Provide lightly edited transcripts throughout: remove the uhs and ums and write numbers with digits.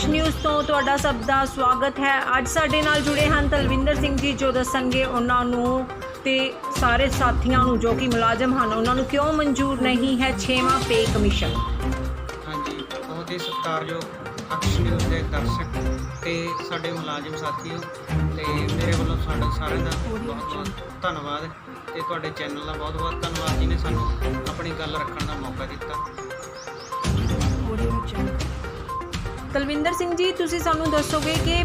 News ਤੋਂ ਤੁਹਾਡਾ ਸਭ ਦਾ ਸਵਾਗਤ ਹੈ। ਅੱਜ ਸਾਡੇ ਨਾਲ ਜੁੜੇ ਹਨ ਤਲਵਿੰਦਰ ਸਿੰਘ ਜੀ, ਜੋ ਦੱਸਣਗੇ ਉਹਨਾਂ ਨੂੰ ਤੇ ਸਾਰੇ ਸਾਥੀਆਂ ਨੂੰ ਜੋ ਕਿ ਮੁਲਾਜ਼ਮ ਹਨ ਉਹਨਾਂ ਨੂੰ ਕਿਉਂ ਮਨਜ਼ੂਰ ਨਹੀਂ ਹੈ 6ਵਾਂ ਪੇ ਕਮਿਸ਼ਨ। ਹਾਂਜੀ, ਬਹੁਤ ਹੀ ਸਤਿਕਾਰਯੋਗ ਅਕਸ਼ ਨਿਊਜ਼ ਦੇ ਦਰਸ਼ਕ ਤੇ ਸਾਡੇ ਮੁਲਾਜ਼ਮ ਸਾਥੀਓ, ਤੇ ਮੇਰੇ ਵੱਲੋਂ ਸਾਡੇ ਸਾਰਿਆਂ ਦਾ ਬਹੁਤ ਧੰਨਵਾਦ ਤੇ ਤੁਹਾਡੇ ਚੈਨਲ ਦਾ ਬਹੁਤ ਧੰਨਵਾਦ ਜਿਹਨੇ ਸਾਨੂੰ ਆਪਣੀ ਗੱਲ ਰੱਖਣ ਦਾ ਮੌਕਾ ਦਿੱਤਾ। ਤਲਵਿੰਦਰ ਸਿੰਘ ਜੀ, ਤੁਸੀਂ ਸਾਨੂੰ ਦੱਸੋਗੇ ਕਿ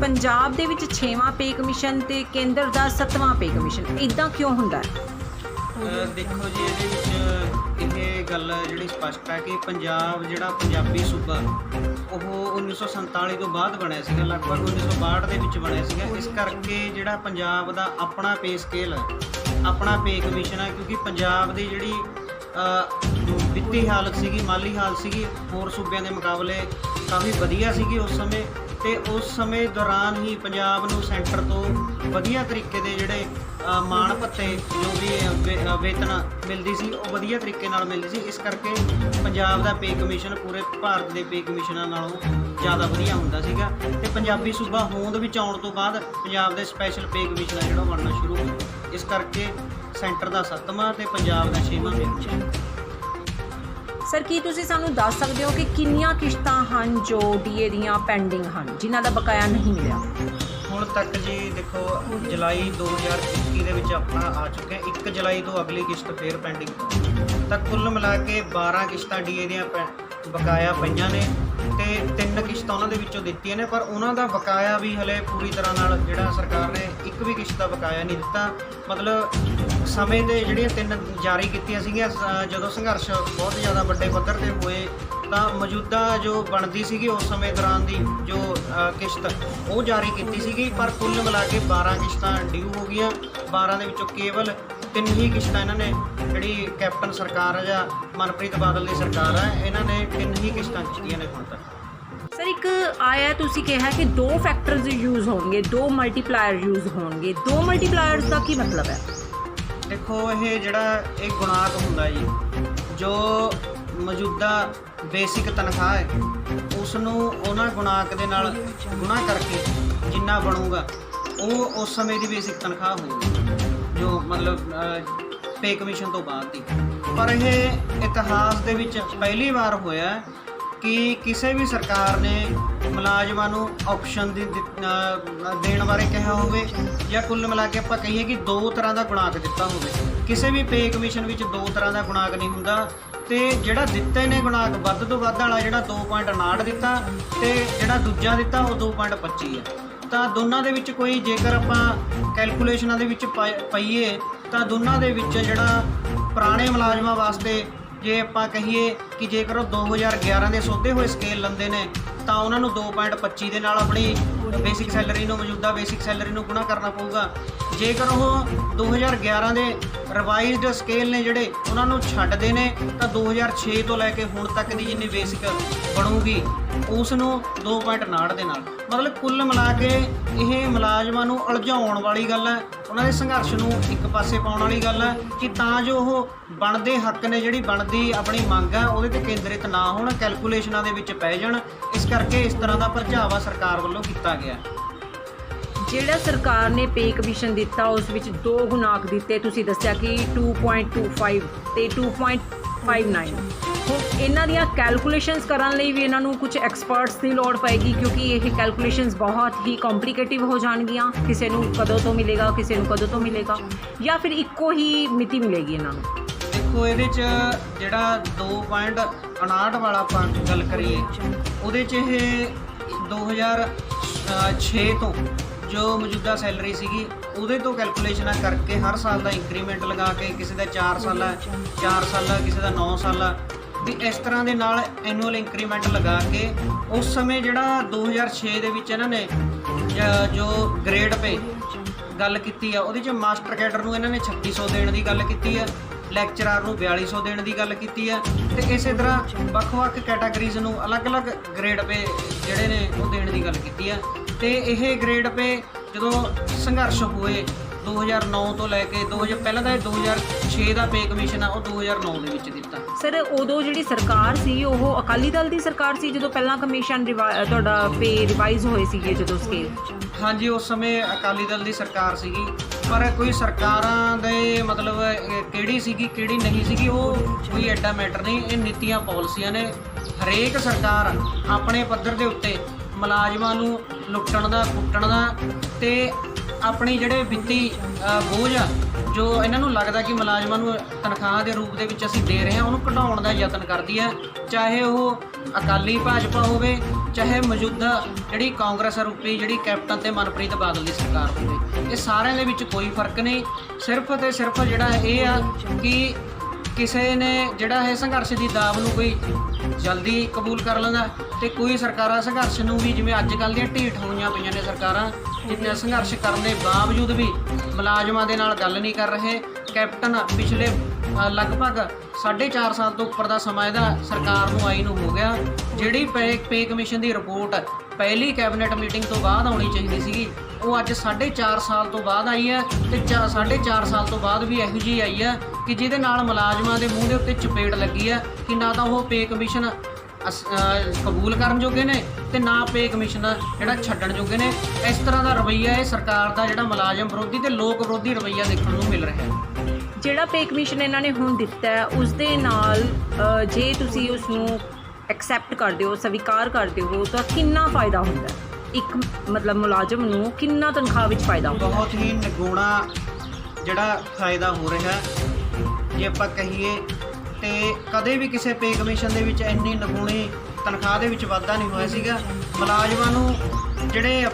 ਪੰਜਾਬ ਦੇ ਵਿੱਚ 6ਵਾਂ ਪੇ ਕਮਿਸ਼ਨ ਤੇ ਕੇਂਦਰ ਦਾ 7ਵਾਂ ਪੇ ਕਮਿਸ਼ਨ ਇੱਦਾਂ ਕਿਉਂ ਹੁੰਦਾ ਹੈ? ਦੇਖੋ ਜੀ, ਇਹਦੇ ਵਿੱਚ ਇਹ ਗੱਲ ਜਿਹੜੀ ਸਪਸ਼ਟ ਹੈ ਕਿ ਪੰਜਾਬ ਜਿਹੜਾ ਪੰਜਾਬੀ ਸੂਬਾ ਉਹ 1947 ਤੋਂ ਬਾਅਦ ਬਣਿਆ ਸੀਗਾ, ਲਗਭਗ 1962 ਦੇ ਵਿੱਚ ਬਣਿਆ ਸੀਗਾ। ਇਸ ਕਰਕੇ ਜਿਹੜਾ ਪੰਜਾਬ ਦਾ ਆਪਣਾ ਪੇ ਸਕੇਲ ਹੈ, ਆਪਣਾ ਪੇ ਕਮਿਸ਼ਨ ਹੈ, ਕਿਉਂਕਿ ਪੰਜਾਬ ਦੀ ਜਿਹੜੀ ਵਿੱਤੀ ਹਾਲਤ ਸੀਗੀ, ਮਾਲੀ ਹਾਲਤ ਸੀਗੀ, ਹੋਰ ਸੂਬਿਆਂ ਦੇ ਮੁਕਾਬਲੇ ਕਾਫੀ ਵਧੀਆ ਸੀਗੀ ਉਸ ਸਮੇਂ। ਤੇ ਉਸ ਸਮੇਂ ਦੌਰਾਨ ਹੀ ਪੰਜਾਬ ਨੂੰ ਸੈਂਟਰ ਤੋਂ ਵਧੀਆ ਤਰੀਕੇ ਦੇ ਜਿਹੜੇ ਮਾਣ ਭੱਤੇ ਜੋ ਵੀ ਵੇਤਨ ਮਿਲਦੀ ਸੀ ਉਹ ਵਧੀਆ ਤਰੀਕੇ ਨਾਲ ਮਿਲਦੀ ਸੀ। ਇਸ ਕਰਕੇ ਪੰਜਾਬ ਦਾ ਪੇ ਕਮਿਸ਼ਨ ਪੂਰੇ ਭਾਰਤ ਦੇ ਪੇ ਕਮਿਸ਼ਨਾਂ ਨਾਲੋਂ ਜ਼ਿਆਦਾ ਵਧੀਆ ਹੁੰਦਾ ਸੀਗਾ। ਤੇ ਪੰਜਾਬੀ ਸੂਬਾ ਹੋਂਦ ਵਿੱਚ ਆਉਣ ਤੋਂ ਬਾਅਦ ਪੰਜਾਬ ਦੇ ਸਪੈਸ਼ਲ ਪੇ ਕਮਿਸ਼ਨ ਆ ਜਿਹੜਾ ਬਣਨਾ ਸ਼ੁਰੂ ਹੋ ਗਿਆ। ਇਸ ਕਰਕੇ ਸੈਂਟਰ ਦਾ 7ਵਾਂ ਤੇ ਪੰਜਾਬ ਦਾ 6ਵਾਂ ਪੇ ਕਮਿਸ਼ਨ। ਸਰ, ਕੀ ਤੁਸੀਂ ਸਾਨੂੰ ਦੱਸ ਸਕਦੇ ਹੋ ਕਿ ਕਿੰਨੀਆਂ ਕਿਸ਼ਤਾਂ ਹਨ ਜੋ ਡੀਏ ਦੀਆਂ ਪੈਂਡਿੰਗ ਹਨ, ਜਿਨ੍ਹਾਂ ਦਾ ਬਕਾਇਆ ਨਹੀਂ ਮਿਲਿਆ ਹੁਣ ਤੱਕ? ਜੀ ਦੇਖੋ, ਜੁਲਾਈ 2021 ਦੇ ਵਿੱਚ ਆਪਣਾ ਆ ਚੁੱਕਿਆ, 1 ਜੁਲਾਈ ਤੋਂ ਅਗਲੀ ਕਿਸ਼ਤ ਫੇਰ ਪੈਂਡਿੰਗ। ਤਾਂ ਕੁੱਲ ਮਿਲਾ ਕੇ 12 ਕਿਸ਼ਤਾਂ ਡੀਏ ਦੀਆਂ ਬਕਾਇਆ ਪਈਆਂ ਨੇ ਤੇ 3 ਕਿਸ਼ਤਾਂ ਉਹਨਾਂ ਦੇ ਵਿੱਚੋਂ ਦਿੱਤੀਆਂ ਨੇ, ਪਰ ਉਹਨਾਂ ਦਾ ਬਕਾਇਆ ਵੀ ਹਲੇ ਪੂਰੀ ਤਰ੍ਹਾਂ ਨਾਲ ਜਿਹੜਾ ਸਰਕਾਰ ਨੇ ਇੱਕ ਵੀ ਕਿਸ਼ਤ ਦਾ ਬਕਾਇਆ ਨਹੀਂ ਦਿੱਤਾ। ਮਤਲਬ ਸਮੇਂ ਦੇ ਜਿਹੜੀਆਂ 3 ਜਾਰੀ ਕੀਤੀਆਂ ਸੀਗੀਆਂ, ਜਦੋਂ ਸੰਘਰਸ਼ ਬਹੁਤ ਜ਼ਿਆਦਾ ਵੱਡੇ ਪੱਧਰ 'ਤੇ ਹੋਏ ਤਾਂ ਮੌਜੂਦਾ ਜੋ ਬਣਦੀ ਸੀਗੀ ਉਸ ਸਮੇਂ ਦੌਰਾਨ ਦੀ ਜੋ ਕਿਸ਼ਤ ਉਹ ਜਾਰੀ ਕੀਤੀ ਸੀਗੀ, ਪਰ ਕੁੱਲ ਮਿਲਾ ਕੇ 12 ਕਿਸ਼ਤਾਂ ਡਿਊ ਹੋ ਗਈਆਂ। 12 ਦੇ ਵਿੱਚੋਂ ਕੇਵਲ 3 ਹੀ ਕਿਸ਼ਤਾਂ ਇਹਨਾਂ ਨੇ, ਜਿਹੜੀ ਕੈਪਟਨ ਸਰਕਾਰ ਹੈ ਜਾਂ ਮਨਪ੍ਰੀਤ ਬਾਦਲ ਦੀ ਸਰਕਾਰ ਹੈ, ਇਹਨਾਂ ਨੇ 3 ਹੀ ਕਿਸ਼ਤਾਂ ਕੀਤੀਆਂ ਨੇ ਹੁਣ ਤੱਕ। ਸਰ, ਇੱਕ ਆਇਆ ਤੁਸੀਂ ਕਿਹਾ ਕਿ 2 ਫੈਕਟਰਸ ਯੂਜ਼ ਹੋਣਗੇ, 2 ਮਲਟੀਪਲਾਇਰ ਯੂਜ਼ ਹੋਣਗੇ। 2 ਮਲਟੀਪਲਾਇਰਸ ਦਾ ਕੀ ਮਤਲਬ ਹੈ? ਦੇਖੋ, ਇਹ ਜਿਹੜਾ ਇਹ ਗੁਣਾਕ ਹੁੰਦਾ ਜੀ, ਜੋ ਮੌਜੂਦਾ ਬੇਸਿਕ ਤਨਖਾਹ ਹੈ ਉਸ ਨੂੰ ਉਹਨਾਂ ਗੁਣਾਕ ਦੇ ਨਾਲ ਗੁਣਾ ਕਰਕੇ ਜਿੰਨਾ ਬਣੂਗਾ ਉਹ ਉਸ ਸਮੇਂ ਦੀ ਬੇਸਿਕ ਤਨਖਾਹ ਹੋਊਗੀ, ਜੋ ਮਤਲਬ ਪੇ ਕਮਿਸ਼ਨ ਤੋਂ ਬਾਅਦ ਦੀ। ਪਰ ਇਹ ਇਤਿਹਾਸ ਦੇ ਵਿੱਚ ਪਹਿਲੀ ਵਾਰ ਹੋਇਆ ਕਿ ਕਿਸੇ ਵੀ ਸਰਕਾਰ ਨੇ ਮੁਲਾਜ਼ਮਾਂ ਨੂੰ ਆਪਸ਼ਨ ਦੇਣ ਬਾਰੇ ਕਿਹਾ ਹੋਵੇ, ਜਾਂ ਕੁੱਲ ਮਿਲਾ ਕੇ ਆਪਾਂ ਕਹੀਏ ਕਿ 2 ਤਰ੍ਹਾਂ ਦਾ ਗੁਣਾਕ ਦਿੱਤਾ ਹੋਵੇ। ਕਿਸੇ ਵੀ ਪੇ ਕਮਿਸ਼ਨ ਵਿੱਚ 2 ਤਰ੍ਹਾਂ ਦਾ ਗੁਣਾਕ ਨਹੀਂ ਹੁੰਦਾ। ਤੇ ਜਿਹੜਾ ਦਿੱਤੇ ਨੇ ਗੁਣਾਕ ਵੱਧ ਤੋਂ ਵੱਧ ਵਾਲਾ ਜਿਹੜਾ 2.59 ਦਿੱਤਾ ਤੇ ਜਿਹੜਾ ਦੂਜਾ ਦਿੱਤਾ ਉਹ 2.25 ਹੈ। ਤਾਂ ਦੋਨਾਂ ਦੇ ਵਿੱਚ ਕੋਈ ਜੇਕਰ ਆਪਾਂ ਕੈਲਕੂਲੇਸ਼ਨਾਂ ਦੇ ਵਿੱਚ ਪਾਈਏ ਤਾਂ ਦੋਨਾਂ ਦੇ ਵਿੱਚ ਜਿਹੜਾ ਪੁਰਾਣੇ ਮੁਲਾਜ਼ਮਾਂ ਵਾਸਤੇ ਜੇ ਆਪਾਂ ਕਹੀਏ ਕਿ ਜੇਕਰ ਉਹ 2011 ਦੇ ਸੋਧੇ ਹੋਏ ਸਕੇਲ ਲੈਂਦੇ ਨੇ ਤਾਂ ਉਹਨਾਂ ਨੂੰ 2.25 ਦੇ ਨਾਲ ਆਪਣੀ ਬੇਸਿਕ ਸੈਲਰੀ ਨੂੰ, ਮੌਜੂਦਾ ਬੇਸਿਕ ਸੈਲਰੀ ਨੂੰ ਗੁਣਾ ਕਰਨਾ ਪਊਗਾ। ਜੇਕਰ ਉਹ 2011 ਦੇ ਰਿਵਾਈਜ਼ਡ ਸਕੇਲ ਨੇ ਜਿਹੜੇ ਉਹਨਾਂ ਨੂੰ ਛੱਡਦੇ ਨੇ ਤਾਂ 2006 ਤੋਂ ਲੈ ਕੇ ਹੁਣ ਤੱਕ ਦੀ ਜਿੰਨੀ ਬੇਸਿਕ ਬਣੂਗੀ ਉਸ ਨੂੰ 2.59 ਦੇ ਨਾਲ। ਮਤਲਬ ਕੁੱਲ ਮਿਲਾ ਕੇ ਇਹ ਮੁਲਾਜ਼ਮਾਂ ਨੂੰ ਉਲਝਾਉਣ ਵਾਲੀ ਗੱਲ ਹੈ, ਉਹਨਾਂ ਦੇ ਸੰਘਰਸ਼ ਨੂੰ ਇੱਕ ਪਾਸੇ ਪਾਉਣ ਵਾਲੀ ਗੱਲ ਹੈ ਕਿ ਤਾਂ ਜੋ ਉਹ ਬਣਦੇ ਹੱਕ ਨੇ, ਜਿਹੜੀ ਬਣਦੀ ਆਪਣੀ ਮੰਗ ਹੈ ਉਹਦੇ 'ਤੇ ਕੇਂਦਰਿਤ ਨਾ ਹੋਣ, ਕੈਲਕੂਲੇਸ਼ਨਾਂ ਦੇ ਵਿੱਚ ਪੈ ਜਾਣ। ਇਸ ਕਰਕੇ ਇਸ ਤਰ੍ਹਾਂ ਦਾ ਭਰਜਾਵਾ ਸਰਕਾਰ ਵੱਲੋਂ ਕੀਤਾ ਗਿਆ। ਜਿਹੜਾ ਸਰਕਾਰ ਨੇ ਪੇ ਕਮਿਸ਼ਨ ਦਿੱਤਾ ਉਸ ਵਿੱਚ 2 ਗੁਣਾਕ ਦਿੱਤੇ, ਤੁਸੀਂ ਦੱਸਿਆ ਕਿ 2.25 ਤੇ 2.59। ਹੁਣ ਇਹਨਾਂ ਦੀਆਂ ਕੈਲਕੂਲੇਸ਼ਨਸ ਕਰਨ ਲਈ ਵੀ ਇਹਨਾਂ ਨੂੰ ਕੁਝ ਐਕਸਪਰਟਸ ਦੀ ਲੋੜ ਪਏਗੀ, ਕਿਉਂਕਿ ਇਹ ਕੈਲਕੂਲੇਸ਼ਨਸ ਬਹੁਤ ਹੀ ਕੰਪਲਿਕੇਟਿਵ ਹੋ ਜਾਣਗੀਆਂ। ਕਿਸੇ ਨੂੰ ਕਦੋਂ ਤੋਂ ਮਿਲੇਗਾ, ਕਿਸੇ ਨੂੰ ਕਦੋਂ ਤੋਂ ਮਿਲੇਗਾ, ਜਾਂ ਫਿਰ ਇੱਕੋ ਹੀ ਮਿਤੀ ਮਿਲੇਗੀ ਇਹਨਾਂ ਨੂੰ? ਦੇਖੋ, ਇਹਦੇ 'ਚ ਜਿਹੜਾ 2.59 ਵਾਲਾ ਆਪਾਂ ਗੱਲ ਕਰੀਏ ਉਹਦੇ 'ਚ ਇਹ 2006 ਤੋਂ ਜੋ ਮੌਜੂਦਾ ਸੈਲਰੀ ਸੀਗੀ ਉਹਦੇ ਤੋਂ ਕੈਲਕੂਲੇਸ਼ਨਾਂ ਕਰਕੇ ਹਰ ਸਾਲ ਦਾ ਇੰਕਰੀਮੈਂਟ ਲਗਾ ਕੇ, ਕਿਸੇ ਦਾ 4 ਸਾਲਾ, ਕਿਸੇ ਦਾ 9 ਸਾਲਾ ਵੀ ਇਸ ਤਰ੍ਹਾਂ ਦੇ ਨਾਲ ਐਨੂਅਲ ਇੰਕਰੀਮੈਂਟ ਲਗਾ ਕੇ ਉਸ ਸਮੇਂ ਜਿਹੜਾ 2006 ਦੇ ਵਿੱਚ ਇਹਨਾਂ ਨੇ ਜੋ ਗ੍ਰੇਡ ਪੇ ਗੱਲ ਕੀਤੀ ਆ ਉਹਦੇ 'ਚ ਮਾਸਟਰ ਕੈਡਰ ਨੂੰ ਇਹਨਾਂ ਨੇ 3600 ਦੇਣ ਦੀ ਗੱਲ ਕੀਤੀ ਆ, ਲੈਕਚਰਰ ਨੂੰ 4200 ਦੇਣ ਦੀ ਗੱਲ ਕੀਤੀ ਹੈ। ਤੇ ਇਸੇ ਤਰ੍ਹਾਂ ਵੱਖ-ਵੱਖ ਕੈਟਾਗਰੀਜ਼ ਨੂੰ ਅਲੱਗ-ਅਲੱਗ ਗ੍ਰੇਡ ਪੇ ਜਿਹੜੇ ਨੇ ਉਹ ਦੇਣ ਦੀ ਗੱਲ ਕੀਤੀ ਹੈ। ਤੇ ਇਹ ਗ੍ਰੇਡ ਪੇ ਜਦੋਂ ਸੰਘਰਸ਼ ਹੋਏ 2009 ਤੋਂ ਲੈ ਕੇ 2000 ਪਹਿਲਾਂ ਤਾਂ ਇਹ 2006 ਦਾ ਪੇ ਕਮਿਸ਼ਨ ਆ ਉਹ 2009 ਦੇ ਵਿੱਚ ਦਿੱਤਾ। ਸਰ ਉਦੋਂ ਜਿਹੜੀ ਸਰਕਾਰ ਸੀ ਉਹ ਅਕਾਲੀ ਦਲ ਦੀ ਸਰਕਾਰ ਸੀ ਜਦੋਂ ਪਹਿਲਾਂ ਕਮਿਸ਼ਨ ਤੁਹਾਡਾ ਪੇ ਰਿਵਾਈਜ਼ ਹੋਏ ਸੀਗੇ ਜਦੋਂ ਸਕੇਲ? ਹਾਂਜੀ, ਉਸ ਸਮੇਂ ਅਕਾਲੀ ਦਲ ਦੀ ਸਰਕਾਰ ਸੀਗੀ, ਪਰ ਕੋਈ ਸਰਕਾਰਾਂ ਦੇ ਮਤਲਬ ਕਿਹੜੀ ਸੀਗੀ ਕਿਹੜੀ ਨਹੀਂ ਸੀਗੀ ਉਹ ਕੋਈ ਐਡਾ ਮੈਟਰ ਨਹੀਂ। ਇਹ ਨੀਤੀਆਂ ਪਾਲਿਸੀਆਂ ਨੇ। ਹਰੇਕ ਸਰਕਾਰ ਆਪਣੇ ਪੱਧਰ ਦੇ ਉੱਤੇ ਮੁਲਾਜ਼ਮਾਂ ਨੂੰ ਲੁੱਟਣ ਦਾ ਕੁੱਟਣ ਦਾ ਤੇ ਆਪਣੀ ਜਿਹੜੇ ਵਿੱਤੀ ਬੋਝ ਆ ਜੋ ਇਹਨਾਂ ਨੂੰ ਲੱਗਦਾ ਕਿ ਮੁਲਾਜ਼ਮਾਂ ਨੂੰ ਤਨਖਾਹ ਦੇ ਰੂਪ ਦੇ ਵਿੱਚ ਅਸੀਂ ਦੇ ਰਹੇ ਹਾਂ ਉਹਨੂੰ ਘਟਾਉਣ ਦਾ ਯਤਨ ਕਰਦੀ ਹੈ, ਚਾਹੇ ਉਹ ਅਕਾਲੀ ਭਾਜਪਾ ਹੋਵੇ ਚਾਹੇ ਮੌਜੂਦਾ ਜਿਹੜੀ ਕਾਂਗਰਸ ਰੂਪੀ ਜਿਹੜੀ ਕੈਪਟਨ ਤੇ ਮਨਪ੍ਰੀਤ ਬਾਦਲ ਦੀ ਸਰਕਾਰ ਹੋਵੇ। ਇਹ ਸਾਰਿਆਂ ਦੇ ਵਿੱਚ ਕੋਈ ਫਰਕ ਨਹੀਂ। ਸਿਰਫ ਤੇ ਸਿਰਫ ਜਿਹੜਾ ਇਹ ਆ ਕਿ ਕਿਸੇ ਨੇ ਜਿਹੜਾ ਇਹ ਸੰਘਰਸ਼ ਦੀ ਦਾਵ ਨੂੰ ਕੋਈ ਜਲਦੀ ਕਬੂਲ ਕਰ ਲੈਂਦਾ ਤੇ ਕੋਈ ਸਰਕਾਰਾਂ ਸੰਘਰਸ਼ ਨੂੰ ਵੀ ਜਿਵੇਂ ਅੱਜ ਕੱਲ੍ਹ ਦੀਆਂ ਢੀਠ ਹੋਈਆਂ ਪਈਆਂ ਨੇ ਸਰਕਾਰਾਂ ਜਿੰਨੇ ਸੰਘਰਸ਼ ਕਰਨ ਦੇ ਬਾਵਜੂਦ ਵੀ ਮੁਲਾਜ਼ਮਾਂ ਦੇ ਨਾਲ ਗੱਲ ਨਹੀਂ ਕਰ ਰਹੇ। ਕੈਪਟਨ ਪਿਛਲੇ ਲਗਭਗ 4.5 ਸਾਲ ਤੋਂ ਉੱਪਰ ਦਾ ਸਮਾਂ ਇਹਦਾ ਸਰਕਾਰ ਨੂੰ ਆਈ ਨੂੰ ਹੋ ਗਿਆ। ਜਿਹੜੀ ਪੇ ਕਮਿਸ਼ਨ ਦੀ ਰਿਪੋਰਟ ਪਹਿਲੀ ਕੈਬਨਿਟ ਮੀਟਿੰਗ ਤੋਂ ਬਾਅਦ ਆਉਣੀ ਚਾਹੀਦੀ ਸੀਗੀ ਉਹ ਅੱਜ 4.5 ਸਾਲ ਤੋਂ ਬਾਅਦ ਆਈ ਹੈ ਤੇ 4.5 ਸਾਲ ਤੋਂ ਬਾਅਦ ਵੀ ਇਹੋ ਜਿਹੀ ਆਈ ਹੈ ਕਿ ਜਿਹਦੇ ਨਾਲ ਮੁਲਾਜ਼ਮਾਂ ਦੇ ਮੂੰਹ ਦੇ ਉੱਤੇ ਚਪੇੜ ਲੱਗੀ ਹੈ ਕਿ ਨਾ ਤਾਂ ਉਹ ਪੇ ਕਮਿਸ਼ਨ ਕਬੂਲ ਕਰਨ ਜੋਗੇ ਨੇ ਤੇ ਨਾ ਪੇ ਕਮਿਸ਼ਨ ਜਿਹੜਾ ਛੱਡਣ ਜੋਗੇ ਨੇ। ਇਸ ਤਰ੍ਹਾਂ ਦਾ ਰਵੱਈਆ ਇਹ ਸਰਕਾਰ ਦਾ ਜਿਹੜਾ ਮੁਲਾਜ਼ਮ ਵਿਰੋਧੀ ਤੇ ਲੋਕ ਵਿਰੋਧੀ ਰਵੱਈਆ ਦੇਖਣ ਨੂੰ ਮਿਲ ਰਿਹਾ ਹੈ। ਜਿਹੜਾ ਪੇ ਕਮਿਸ਼ਨ ਇਹਨਾਂ ਨੇ ਹੁਣ ਦਿੱਤਾ ਹੈ ਉਸ ਦੇ ਨਾਲ ਜੇ ਤੁਸੀਂ ਉਸ ਨੂੰ ਐਕਸੈਪਟ ਕਰਦੇ ਹੋ ਸਵੀਕਾਰ ਕਰਦੇ ਹੋ ਤਾਂ ਕਿੰਨਾ ਫਾਇਦਾ ਹੁੰਦਾ ਹੈ? ਇੱਕ ਮਤਲਬ ਮੁਲਾਜ਼ਮ ਨੂੰ ਕਿੰਨਾ ਤਨਖਾਹ ਵਿੱਚ ਫਾਇਦਾ ਹੁੰਦਾ? ਬਹੁਤ ਹੀ ਨਿਗੁਣਾ ਜਿਹੜਾ ਫਾਇਦਾ ਹੋ ਰਿਹਾ ਜੇ ਆਪਾਂ ਕਹੀਏ ਤੇ ਕਦੇ ਵੀ ਕਿਸੇ ਪੇ ਕਮਿਸ਼ਨ ਦੇ ਵਿੱਚ ਇੰਨੀ ਨਿਗੁਣੀ ਤਨਖਾਹ ਦੇ ਵਿੱਚ ਵਾਧਾ ਨਹੀਂ ਹੋਇਆ ਸੀਗਾ। ਮੁਲਾਜ਼ਮਾਂ ਨੂੰ ਜਿਹੜੇ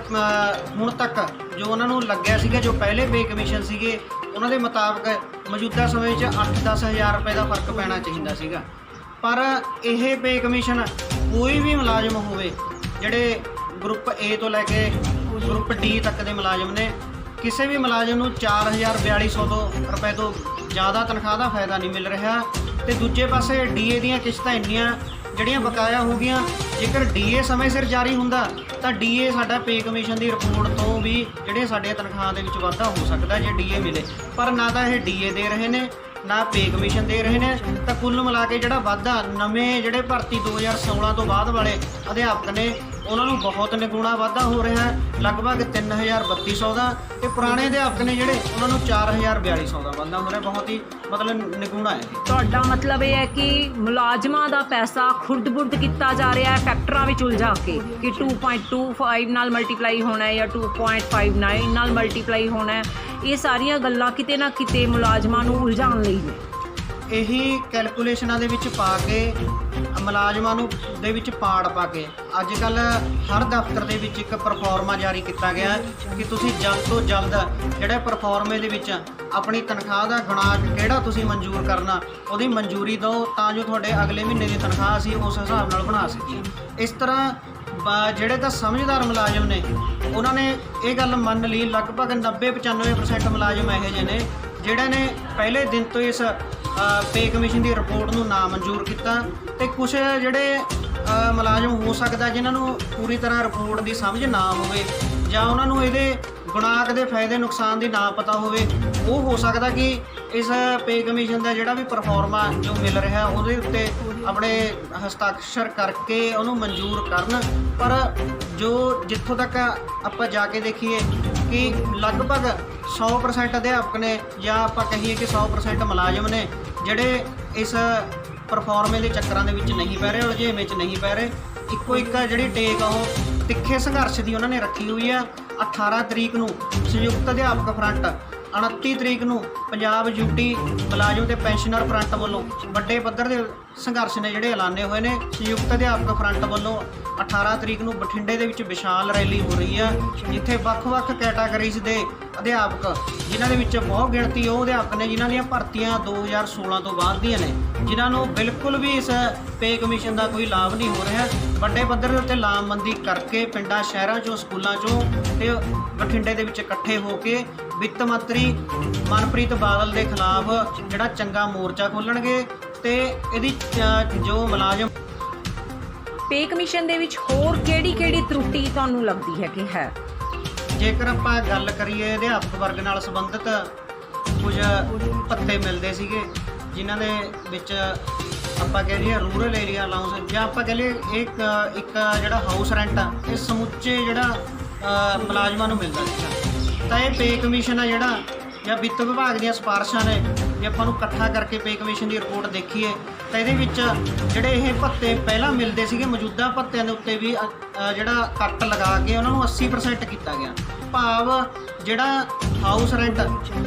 ਹੁਣ ਤੱਕ ਜੋ ਉਹਨਾਂ ਨੂੰ ਲੱਗਿਆ ਸੀਗਾ ਜੋ ਪਹਿਲੇ ਪੇ ਕਮਿਸ਼ਨ ਸੀਗੇ ਉਹਨਾਂ ਦੇ ਮੁਤਾਬਕ ਮੌਜੂਦਾ ਸਮੇਂ ਵਿੱਚ 8-10 ਹਜ਼ਾਰ ਰੁਪਏ ਦਾ ਫਰਕ ਪੈਣਾ ਚਾਹੀਦਾ ਸੀਗਾ, ਪਰ ਇਹ ਪੇ ਕਮਿਸ਼ਨ ਕੋਈ ਵੀ ਮੁਲਾਜ਼ਮ ਹੋਵੇ ਜਿਹੜੇ ਗਰੁੱਪ A ਤੋਂ ਲੈ ਕੇ ਗਰੁੱਪ D ਤੱਕ ਦੇ ਮੁਲਾਜ਼ਮ ਨੇ ਕਿਸੇ ਵੀ ਮੁਲਾਜ਼ਮ ਨੂੰ 4,4200 ਰੁਪਏ ਤੋਂ ਜ਼ਿਆਦਾ ਤਨਖਾਹ ਦਾ ਫਾਇਦਾ ਨਹੀਂ ਮਿਲ ਰਿਹਾ। ਤੇ ਦੂਜੇ ਪਾਸੇ DA ਦੀਆਂ ਕਿਸ਼ਤਾਂ ਇੰਨੀਆਂ ਜਿਹੜੀਆਂ ਬਕਾਇਆ ਹੋ ਗਈਆਂ। ਜੇਕਰ DA ਸਮੇਂ ਸਿਰ ਜਾਰੀ ਹੁੰਦਾ ਤਾਂ DA ਸਾਡਾ ਪੇ ਕਮਿਸ਼ਨ ਦੀ ਰਿਪੋਰਟ ਤੋਂ ਵੀ ਜਿਹੜੀਆਂ ਸਾਡੀਆਂ ਤਨਖਾਹਾਂ ਦੇ ਵਿੱਚ ਵਾਧਾ ਹੋ ਸਕਦਾ ਜੇ DA ਮਿਲੇ, ਪਰ ਨਾ ਤਾਂ ਇਹ DA ਦੇ ਰਹੇ ਨੇ ਨਾ ਪੇ ਕਮਿਸ਼ਨ ਦੇ ਰਹੇ ਨੇ। ਤਾਂ ਕੁੱਲ ਮਿਲਾ ਕੇ ਜਿਹੜਾ ਵਾਧਾ ਨਵੇਂ ਜਿਹੜੇ ਭਰਤੀ 2016 ਤੋਂ ਬਾਅਦ ਵਾਲੇ ਅਧਿਆਪਕ ਨੇ ਉਹਨਾਂ ਨੂੰ ਬਹੁਤ ਨਿਗੁਣਾ ਵਾਧਾ ਹੋ ਰਿਹਾ ਹੈ, ਲਗਭਗ 3,3200 ਦਾ ਤੇ ਪੁਰਾਣੇ ਅਧਿਆਪਕ ਨੇ ਜਿਹੜੇ ਉਹਨਾਂ ਨੂੰ 4,4200 ਦਾ ਵਾਧਾ ਹੋ ਰਿਹਾ। ਬਹੁਤ ਹੀ ਮਤਲਬ ਨਿਗੁਣਾ ਹੈ। ਤੁਹਾਡਾ ਮਤਲਬ ਇਹ ਹੈ ਕਿ ਮੁਲਾਜ਼ਮਾਂ ਦਾ ਪੈਸਾ ਖੁਰਦ-ਬੁਰਦ ਕੀਤਾ ਜਾ ਰਿਹਾ ਹੈ ਫੈਕਟਰਾਂ ਵਿੱਚ ਉਲਝਾ ਕੇ ਕਿ 2.25 ਨਾਲ ਮਲਟੀਪਲਾਈ ਹੋਣਾ ਹੈ ਜਾਂ 2.59 ਨਾਲ ਮਲਟੀਪਲਾਈ ਹੋਣਾ ਹੈ। ਇਹ ਸਾਰੀਆਂ ਗੱਲਾਂ ਕਿਤੇ ਨਾ ਕਿਤੇ ਮੁਲਾਜ਼ਮਾਂ ਨੂੰ ਉਲਝਾਉਣ ਲਈ ਨੇ। ਇਹੀ ਕੈਲਕੂਲੇਸ਼ਨਾਂ ਦੇ ਵਿੱਚ ਪਾ ਕੇ ਮੁਲਾਜ਼ਮਾਂ ਨੂੰ ਦੇ ਵਿੱਚ ਪਾੜ ਪਾ ਕੇ ਅੱਜ ਕੱਲ੍ਹ ਹਰ ਦਫ਼ਤਰ ਦੇ ਵਿੱਚ ਇੱਕ ਪਰਫਾਰਮਾ ਜਾਰੀ ਕੀਤਾ ਗਿਆ ਕਿ ਤੁਸੀਂ ਜਲਦ ਤੋਂ ਜਲਦ ਜਿਹੜੇ ਪਰਫਾਰਮੇ ਦੇ ਵਿੱਚ ਆਪਣੀ ਤਨਖਾਹ ਦਾ ਗੁਣਾਕ ਕਿਹੜਾ ਤੁਸੀਂ ਮਨਜ਼ੂਰ ਕਰਨਾ ਉਹਦੀ ਮਨਜ਼ੂਰੀ ਦਿਓ ਤਾਂ ਜੋ ਤੁਹਾਡੇ ਅਗਲੇ ਮਹੀਨੇ ਦੀ ਤਨਖਾਹ ਅਸੀਂ ਉਸ ਹਿਸਾਬ ਨਾਲ ਬਣਾ ਸਕੀਏ। ਇਸ ਤਰ੍ਹਾਂ ਜਿਹੜੇ ਤਾਂ ਸਮਝਦਾਰ ਮੁਲਾਜ਼ਮ ਨੇ ਉਹਨਾਂ ਨੇ ਇਹ ਗੱਲ ਮੰਨ ਲਈ। ਲਗਭਗ 90-95% ਮੁਲਾਜ਼ਮ ਇਹੋ ਜਿਹੇ ਨੇ ਜਿਹੜੇ ਨੇ ਪਹਿਲੇ ਦਿਨ ਤੋਂ ਇਸ ਪੇ ਕਮਿਸ਼ਨ ਦੀ ਰਿਪੋਰਟ ਨੂੰ ਨਾ ਮਨਜ਼ੂਰ ਕੀਤਾ ਤੇ ਕੁਝ ਜਿਹੜੇ ਮੁਲਾਜ਼ਮ ਹੋ ਸਕਦਾ ਜਿਨ੍ਹਾਂ ਨੂੰ ਪੂਰੀ ਤਰ੍ਹਾਂ ਰਿਪੋਰਟ ਦੀ ਸਮਝ ਨਾ ਹੋਵੇ ਜਾਂ ਉਹਨਾਂ ਨੂੰ ਇਹਦੇ ਗੁਣਾਕ ਦੇ ਫਾਇਦੇ ਨੁਕਸਾਨ ਦੀ ਨਾ ਪਤਾ ਹੋਵੇ ਉਹ ਹੋ ਸਕਦਾ ਕਿ ਇਸ ਪੇ ਕਮਿਸ਼ਨ ਦਾ ਜਿਹੜਾ ਵੀ ਪਰਫਾਰਮਾ ਜੋ ਮਿਲ ਰਿਹਾ ਉਹਦੇ ਉੱਤੇ ਆਪਣੇ ਹਸਤਾਖਰ ਕਰਕੇ ਉਹਨੂੰ ਮਨਜ਼ੂਰ ਕਰਨ। ਪਰ ਜੋ ਜਿੱਥੋਂ ਤੱਕ ਆਪਾਂ ਜਾ ਕੇ ਦੇਖੀਏ ਕਿ ਲਗਭਗ 100% ਅਧਿਆਪਕ ਨੇ ਜਾਂ ਆਪਾਂ ਕਹੀਏ ਕਿ 100% ਮੁਲਾਜ਼ਮ ਨੇ ਜਿਹੜੇ ਇਸ ਪਰਫਾਰਮੇ ਦੇ ਚੱਕਰਾਂ ਦੇ ਵਿੱਚ ਨਹੀਂ ਪੈ ਰਹੇ, ਉਲਝੇਵੇਂ 'ਚ ਨਹੀਂ ਪੈ ਰਹੇ। ਇੱਕੋ ਇੱਕ ਜਿਹੜੀ ਟੇਕ ਉਹ ਤਿੱਖੇ ਸੰਘਰਸ਼ ਦੀ ਉਹਨਾਂ ਨੇ ਰੱਖੀ ਹੋਈ ਆ। 18 ਤਰੀਕ ਨੂੰ ਸੰਯੁਕਤ ਅਧਿਆਪਕ ਫਰੰਟ, 29 ਤਰੀਕ ਨੂੰ ਪੰਜਾਬ ਯੂਟੀ ਮੁਲਾਜ਼ਮ ਤੇ ਪੈਨਸ਼ਨਰ ਫਰੰਟ ਵੱਲੋਂ ਵੱਡੇ ਪੱਧਰ ਦੇ ਸੰਘਰਸ਼ ਨੇ ਜਿਹੜੇ ਐਲਾਨੇ ਹੋਏ ਨੇ। ਸੰਯੁਕਤ ਅਧਿਆਪਕ ਫਰੰਟ ਵੱਲੋਂ 18 ਤਰੀਕ ਨੂੰ ਬਠਿੰਡੇ ਦੇ ਵਿੱਚ ਵਿਸ਼ਾਲ ਰੈਲੀ ਹੋ ਰਹੀ ਆ ਜਿੱਥੇ ਵੱਖ-ਵੱਖ ਕੈਟਾਗਰੀਜ਼ ਦੇ ਅਧਿਆਪਕ ਜਿਨ੍ਹਾਂ ਦੇ ਵਿੱਚ ਬਹੁਤ ਗਿਣਤੀ ਉਹ ਅਧਿਆਪਕ ਨੇ ਜਿਨ੍ਹਾਂ ਦੀਆਂ ਭਰਤੀਆਂ 2016 ਤੋਂ ਬਾਅਦ ਦੀਆਂ ਨੇ ਜਿਨ੍ਹਾਂ ਨੂੰ ਬਿਲਕੁਲ ਵੀ ਇਸ ਪੇ ਕਮਿਸ਼ਨ ਦਾ ਕੋਈ ਲਾਭ ਨਹੀਂ ਹੋ ਰਿਹਾ। ਵੱਡੇ ਪੱਧਰ ਦੇ ਉੱਤੇ ਲਾਮਬੰਦੀ ਕਰਕੇ ਪਿੰਡਾਂ ਸ਼ਹਿਰਾਂ 'ਚੋਂ ਸਕੂਲਾਂ 'ਚੋਂ ਤੇ ਬਠਿੰਡੇ ਦੇ ਵਿੱਚ ਇਕੱਠੇ ਹੋ ਕੇ ਵਿੱਤ ਮੰਤਰੀ ਮਨਪ੍ਰੀਤ ਬਾਦਲ ਦੇ ਖਿਲਾਫ ਜਿਹੜਾ ਚੰਗਾ ਮੋਰਚਾ ਖੋਲ੍ਹਣਗੇ ਤੇ ਇਹਦੀ ਜੋ ਮੁਲਾਜ਼ਮ ਪੇ ਕਮਿਸ਼ਨ ਦੇ ਵਿੱਚ ਹੋਰ ਕਿਹੜੀ-ਕਿਹੜੀ ਤਰੁੱਟੀ ਤੁਹਾਨੂੰ ਲੱਗਦੀ ਹੈ ਕਿ ਹੈ? ਜੇਕਰ ਆਪਾਂ ਗੱਲ ਕਰੀਏ ਅਧਿਆਪਕ ਵਰਗ ਨਾਲ ਸੰਬੰਧਿਤ ਕੁਝ ਭੱਤੇ ਮਿਲਦੇ ਸੀਗੇ ਜਿਨ੍ਹਾਂ ਦੇ ਵਿੱਚ ਆਪਾਂ ਕਹਿ ਲਈਏ ਰੂਰਲ ਏਰੀਆ ਅਲਾਊਂਸ ਜਾਂ ਆਪਾਂ ਕਹਿ ਲਈਏ ਇੱਕ ਜਿਹੜਾ ਹਾਊਸ ਰੈਂਟ ਆ ਇਹ ਸਮੁੱਚੇ ਜਿਹੜਾ ਮੁਲਾਜ਼ਮਾਂ ਨੂੰ ਮਿਲਦਾ ਸੀਗਾ। ਤਾਂ ਇਹ ਪੇ ਕਮਿਸ਼ਨ ਆ ਜਿਹੜਾ ਜਾਂ ਵਿੱਤ ਵਿਭਾਗ ਦੀਆਂ ਸਿਫਾਰਿਸ਼ਾਂ ਨੇ ਜੇ ਆਪਾਂ ਨੂੰ ਇਕੱਠਾ ਕਰਕੇ ਪੇ ਕਮਿਸ਼ਨ ਦੀ ਰਿਪੋਰਟ ਦੇਖੀਏ ਤਾਂ ਇਹਦੇ ਵਿੱਚ ਜਿਹੜੇ ਇਹ ਭੱਤੇ ਪਹਿਲਾਂ ਮਿਲਦੇ ਸੀਗੇ ਮੌਜੂਦਾ ਭੱਤਿਆਂ ਦੇ ਉੱਤੇ ਵੀ ਜਿਹੜਾ ਕੱਟ ਲਗਾ ਕੇ ਉਹਨਾਂ ਨੂੰ 80% ਕੀਤਾ ਗਿਆ। ਭਾਵ ਜਿਹੜਾ ਹਾਊਸ ਰੈਂਟ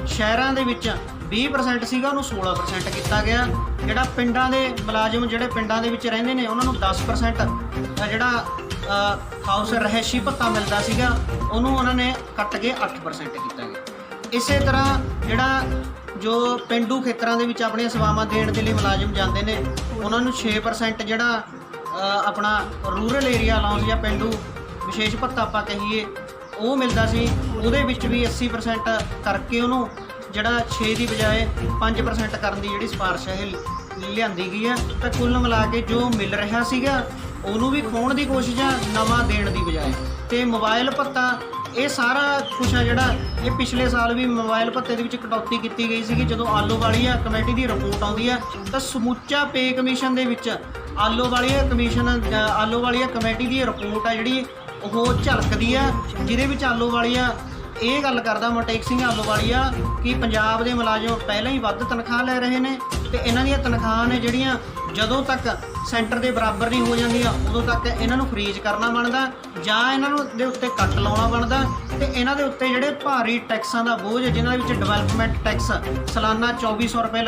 ਸ਼ਹਿਰਾਂ ਦੇ ਵਿੱਚ 20% ਸੀਗਾ ਉਹਨੂੰ 16% ਕੀਤਾ ਗਿਆ। ਜਿਹੜਾ ਪਿੰਡਾਂ ਦੇ ਮੁਲਾਜ਼ਮ ਜਿਹੜੇ ਪਿੰਡਾਂ ਦੇ ਵਿੱਚ ਰਹਿੰਦੇ ਨੇ ਉਹਨਾਂ ਨੂੰ 10% ਜਿਹੜਾ ਹਾਊਸ ਰਹਿਸ਼ੀ ਭੱਤਾ ਮਿਲਦਾ ਸੀਗਾ ਉਹਨੂੰ ਉਹਨਾਂ ਨੇ ਕੱਟ ਕੇ 8% ਕੀਤਾ ਗਿਆ। ਇਸੇ ਤਰ੍ਹਾਂ ਜਿਹੜਾ ਜੋ ਪਿੰਡੂ ਖੇਤਰਾਂ ਦੇ ਵਿੱਚ ਆਪਣੀਆਂ ਸੇਵਾਵਾਂ ਦੇਣ ਦੇ ਲਈ ਮੁਲਾਜ਼ਮ ਜਾਂਦੇ ਨੇ ਉਹਨਾਂ ਨੂੰ 6% ਜਿਹੜਾ ਆਪਣਾ ਰੂਰਲ ਏਰੀਆ ਅਲਾਊਂਸ ਜਾਂ ਪਿੰਡੂ ਵਿਸ਼ੇਸ਼ ਭੱਤਾ ਆਪਾਂ ਕਹੀਏ ਉਹ ਮਿਲਦਾ ਸੀ। ਉਹਦੇ ਵਿੱਚ ਵੀ 80% ਕਰਕੇ ਉਹਨੂੰ ਜਿਹੜਾ 6 ਦੀ ਬਜਾਏ 5% ਕਰਨ ਦੀ ਜਿਹੜੀ ਸਿਫਾਰਿਸ਼ ਹੈ ਲਿਆਂਦੀ ਗਈ ਹੈ। ਤਾਂ ਕੁੱਲ ਮਿਲਾ ਕੇ ਜੋ ਮਿਲ ਰਿਹਾ ਸੀਗਾ ਉਹਨੂੰ ਵੀ ਖੋਣ ਦੀ ਕੋਸ਼ਿਸ਼ ਆ ਨਵਾਂ ਦੇਣ ਦੀ ਬਜਾਏ। ਤੇ ਮੋਬਾਈਲ ਭੱਤਾ ਇਹ ਸਾਰਾ ਕੁਛ ਆ ਜਿਹੜਾ ਇਹ ਪਿਛਲੇ ਸਾਲ ਵੀ ਮੋਬਾਈਲ ਭੱਤੇ ਦੇ ਵਿੱਚ ਕਟੌਤੀ ਕੀਤੀ ਗਈ ਸੀਗੀ। ਜਦੋਂ ਆਲੋਵਾਲੀਆ ਕਮੇਟੀ ਦੀ ਰਿਪੋਰਟ ਆਉਂਦੀ ਹੈ ਤਾਂ ਸਮੁੱਚਾ ਪੇ ਕਮਿਸ਼ਨ ਦੇ ਵਿੱਚ ਆਲੋਵਾਲੀਆ ਕਮੇਟੀ ਦੀ ਰਿਪੋਰਟ ਆ ਜਿਹੜੀ ਉਹ ਝਲਕਦੀ ਆ, ਜਿਹਦੇ ਵਿੱਚ ਆਲੋਵਾਲੀਆ ਇਹ ਗੱਲ ਕਰਦਾ ਮਨਟੇਕ ਸਿੰਘ ਆਲੋਵਾਲੀਆ ਕਿ ਪੰਜਾਬ ਦੇ ਮੁਲਾਜ਼ਮ ਪਹਿਲਾਂ ਹੀ ਵੱਧ ਤਨਖਾਹ ਲੈ ਰਹੇ ਨੇ ਤੇ ਇਹਨਾਂ ਦੀਆਂ ਤਨਖਾਹਾਂ ਨੇ ਜਿਹੜੀਆਂ ਜਦੋਂ ਤੱਕ ਸੈਂਟਰ ਦੇ ਬਰਾਬਰ ਨਹੀਂ ਹੋ ਜਾਂਦੀਆਂ ਉਦੋਂ ਤੱਕ ਇਹਨਾਂ ਨੂੰ ਫਰੀਜ਼ ਕਰਨਾ ਬਣਦਾ ਜਾਂ ਇਹਨਾਂ ਨੂੰ ਦੇ ਉੱਤੇ ਕੱਟ ਲਾਉਣਾ ਬਣਦਾ। ਤੇ ਇਹਨਾਂ ਦੇ ਉੱਤੇ ਜਿਹੜੇ ਭਾਰੀ ਟੈਕਸਾਂ ਦਾ ਬੋਝ ਜਿਨ੍ਹਾਂ ਦੇ ਵਿੱਚ ਡਿਵੈਲਪਮੈਂਟ ਟੈਕਸ ਸਾਲਾਨਾ 2400 ਰੁਪਏ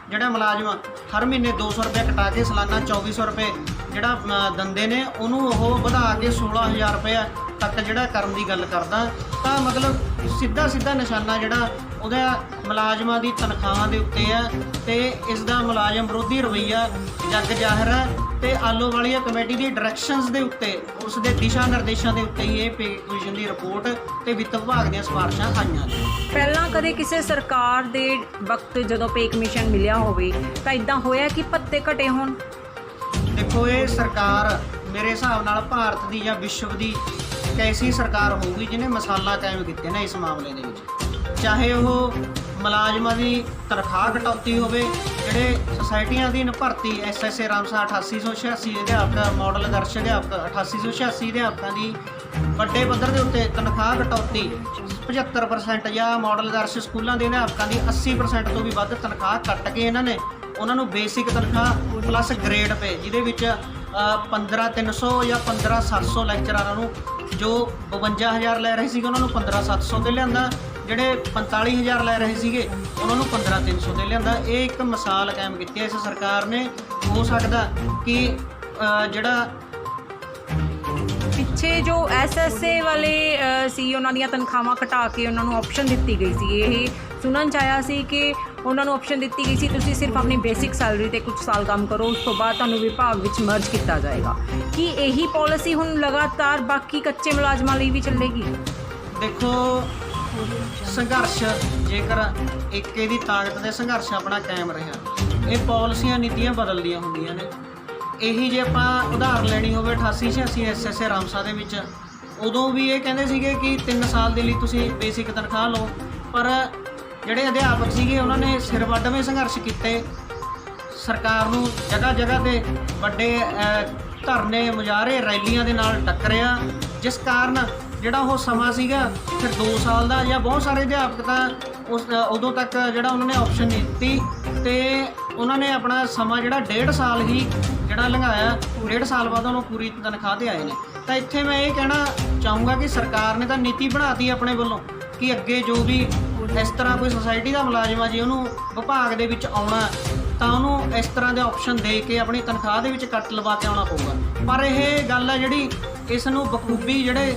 ਜਿਹੜਾ ਮੁਲਾਜ਼ਮ ਹਰ ਮਹੀਨੇ 200 ਰੁਪਏ ਕਟਾ ਕੇ ਸਾਲਾਨਾ 2400 ਰੁਪਏ ਜਿਹੜਾ ਦਿੰਦੇ ਨੇ ਉਹਨੂੰ ਉਹ ਵਧਾ ਕੇ 16000 ਰੁਪਏ ਤੱਕ ਜਿਹੜਾ ਕਰਨ ਦੀ ਗੱਲ ਕਰਦਾ। ਤਾਂ ਮਤਲਬ ਸਿੱਧਾ ਨਿਸ਼ਾਨਾ ਜਿਹੜਾ ਉਹਦਾ ਮੁਲਾਜ਼ਮਾਂ ਦੀ ਤਨਖਾਹਾਂ ਦੇ ਉੱਤੇ ਹੈ ਤੇ ਇਸ ਦਾ ਮੁਲਾਜ਼ਮ ਵਿਰੋਧੀ ਰਵੱਈਆ ਜੱਗ ਜ਼ਾਹਿਰ ਹੈ। ਤੇ ਆਲੋਵਾਲੀਆ ਕਮੇਟੀ ਦੀ ਡਾਇਰੈਕਸ਼ਨਸ ਦੇ ਉੱਤੇ ਉਸ ਦੇ ਦਿਸ਼ਾ ਨਿਰਦੇਸ਼ਾਂ ਦੇ ਉੱਤੇ ਹੀ ਇਹ ਪੇ ਕਮਿਸ਼ਨ ਦੀ ਰਿਪੋਰਟ ਤੇ ਵਿੱਤ ਵਿਭਾਗ ਦੀਆਂ ਸਿਫਾਰਿਸ਼ਾਂ ਆਈਆਂ ਨੇ। ਪਹਿਲਾਂ ਕਦੇ ਕਿਸੇ ਸਰਕਾਰ ਦੇ ਵਕਤ ਜਦੋਂ ਪੇ ਕਮਿਸ਼ਨ ਮਿਲਿਆ ਹੋਵੇ ਤਾਂ ਇਦਾਂ ਹੋਇਆ ਕਿ ਭੱਤੇ ਘਟੇ ਹੋਣ? ਦੇਖੋ ਇਹ ਸਰਕਾਰ ਮੇਰੇ ਹਿਸਾਬ ਨਾਲ ਭਾਰਤ ਦੀ ਜਾਂ ਵਿਸ਼ਵ ਦੀ ਇੱਕ ਐਸੀ ਸਰਕਾਰ ਹੋਊਗੀ ਜਿਹਨੇ ਮਿਸਾਲਾਂ ਕਾਇਮ ਕੀਤੀਆਂ ਨੇ ਇਸ ਮਾਮਲੇ ਦੇ ਵਿੱਚ। ਚਾਹੇ ਉਹ ਮੁਲਾਜ਼ਮਾਂ ਦੀ ਤਨਖਾਹ ਕਟੌਤੀ ਹੋਵੇ, ਜਿਹੜੇ ਸੁਸਾਇਟੀਆਂ ਅਧੀਨ ਭਰਤੀ SSA ਰਾਮਸਾ 8886 ਅਧਿਆਪਕ ਮਾਡਲ ਆਦਰਸ਼ ਅਧਿਆਪਕ 8886 ਅਧਿਆਪਕਾਂ ਦੀ ਵੱਡੇ ਪੱਧਰ ਦੇ ਉੱਤੇ ਤਨਖਾਹ ਕਟੌਤੀ 75% ਜਾਂ ਮਾਡਲ ਆਦਰਸ਼ ਸਕੂਲਾਂ ਦੇ ਅਧਿਆਪਕਾਂ ਦੀ 80% ਤੋਂ ਵੀ ਵੱਧ ਤਨਖਾਹ ਕੱਟ ਕੇ ਇਹਨਾਂ ਨੇ ਉਹਨਾਂ ਨੂੰ ਬੇਸਿਕ ਤਨਖਾਹ ਪਲੱਸ ਗ੍ਰੇਡ ਪੇ ਜਿਹਦੇ ਵਿੱਚ 15300 ਜਾਂ 15700 ਲੈਕਚਰਾਰਾਂ ਨੂੰ ਜੋ 52000 ਲੈ ਰਹੇ ਸੀਗੇ ਉਹਨਾਂ ਨੂੰ 15700 ਤੇ ਲਿਆਂਦਾ, ਜਿਹੜੇ 45000 ਲੈ ਰਹੇ ਸੀਗੇ ਉਹਨਾਂ ਨੂੰ 15300 ਤੇ ਲਿਆਂਦਾ। ਇਹ ਇੱਕ ਮਿਸਾਲ ਕਾਇਮ ਕੀਤੀ ਹੈ ਇਸ ਸਰਕਾਰ ਨੇ। ਹੋ ਸਕਦਾ ਕਿ ਜਿਹੜਾ ਪਿੱਛੇ ਜੋ SSA ਵਾਲੇ ਸੀ ਉਹਨਾਂ ਦੀਆਂ ਤਨਖਾਹਾਂ ਘਟਾ ਕੇ ਉਹਨਾਂ ਨੂੰ ਆਪਸ਼ਨ ਦਿੱਤੀ ਗਈ ਸੀ। ਇਹ ਸੁਣਨ 'ਚ ਆਇਆ ਸੀ ਕਿ ਉਹਨਾਂ ਨੂੰ ਆਪਸ਼ਨ ਦਿੱਤੀ ਗਈ ਸੀ ਤੁਸੀਂ ਸਿਰਫ ਆਪਣੀ ਬੇਸਿਕ ਸੈਲਰੀ ਤੇ ਕੁਝ ਸਾਲ ਕੰਮ ਕਰੋ, ਉਸ ਤੋਂ ਬਾਅਦ ਤੁਹਾਨੂੰ ਵਿਭਾਗ ਵਿੱਚ ਮਰਜ ਕੀਤਾ ਜਾਏਗਾ। ਕੀ ਇਹੀ ਪਾਲਿਸੀ ਹੁਣ ਲਗਾਤਾਰ ਬਾਕੀ ਕੱਚੇ ਮੁਲਾਜ਼ਮਾਂ ਲਈ ਵੀ ਚੱਲੇਗੀ? ਦੇਖੋ ਸੰਘਰਸ਼ ਜੇਕਰ ਏਕੇ ਦੀ ਤਾਕਤ ਦੇ ਸੰਘਰਸ਼ ਆਪਣਾ ਕਾਇਮ ਰਿਹਾ ਇਹ ਪਾਲਿਸੀਆਂ ਨੀਤੀਆਂ ਬਦਲਦੀਆਂ ਹੁੰਦੀਆਂ ਨੇ। ਇਹੀ ਜੇ ਆਪਾਂ ਉਦਾਹਰਨ ਲੈਣੀ ਹੋਵੇ 8886 SSA ਰਾਮਸਾ ਦੇ ਵਿੱਚ ਉਦੋਂ ਵੀ ਇਹ ਕਹਿੰਦੇ ਸੀਗੇ ਕਿ 3 ਸਾਲ ਦੇ ਲਈ ਤੁਸੀਂ ਬੇਸਿਕ ਤਨਖਾਹ ਲਓ, ਪਰ ਜਿਹੜੇ ਅਧਿਆਪਕ ਸੀਗੇ ਉਹਨਾਂ ਨੇ ਸਿਰ ਵੱਢਵੇਂ ਸੰਘਰਸ਼ ਕੀਤੇ। ਸਰਕਾਰ ਨੂੰ ਜਗ੍ਹਾ ਤੇ ਵੱਡੇ ਧਰਨੇ ਮੁਜ਼ਾਹਰੇ ਰੈਲੀਆਂ ਦੇ ਨਾਲ ਟੱਕਰਿਆ, ਜਿਸ ਕਾਰਨ ਜਿਹੜਾ ਉਹ ਸਮਾਂ ਸੀਗਾ ਫਿਰ 2 ਸਾਲ ਦਾ ਜਾਂ ਬਹੁਤ ਸਾਰੇ ਅਧਿਆਪਕ ਤਾਂ ਉਦੋਂ ਤੱਕ ਜਿਹੜਾ ਉਹਨਾਂ ਨੇ ਆਪਸ਼ਨ ਨਹੀਂ ਦਿੱਤੀ ਤੇ ਉਹਨਾਂ ਨੇ ਆਪਣਾ ਸਮਾਂ ਜਿਹੜਾ 1.5 ਸਾਲ ਹੀ ਜਿਹੜਾ ਲੰਘਾਇਆ। 1.5 ਸਾਲ ਬਾਅਦ ਉਹਨੂੰ ਪੂਰੀ ਤਨਖਾਹ ਤੇ ਆਏ ਨੇ। ਤਾਂ ਇੱਥੇ ਮੈਂ ਇਹ ਕਹਿਣਾ ਚਾਹੂੰਗਾ ਕਿ ਸਰਕਾਰ ਨੇ ਤਾਂ ਨੀਤੀ ਬਣਾਤੀ ਆਪਣੇ ਵੱਲੋਂ ਕਿ ਅੱਗੇ ਜੋ ਵੀ ਇਸ ਤਰ੍ਹਾਂ ਕੋਈ ਸੁਸਾਇਟੀ ਦਾ ਮੁਲਾਜ਼ਮ ਆ ਜੀ ਉਹਨੂੰ ਵਿਭਾਗ ਦੇ ਵਿੱਚ ਆਉਣਾ ਤਾਂ ਉਹਨੂੰ ਇਸ ਤਰ੍ਹਾਂ ਦੇ ਆਪਸ਼ਨ ਦੇ ਕੇ ਆਪਣੀ ਤਨਖਾਹ ਦੇ ਵਿੱਚ ਕੱਟ ਲਵਾ ਕੇ ਆਉਣਾ ਪਊਗਾ। ਪਰ ਇਹ ਗੱਲ ਆ ਜਿਹੜੀ ਇਸ ਨੂੰ ਬਖੂਬੀ ਜਿਹੜੇ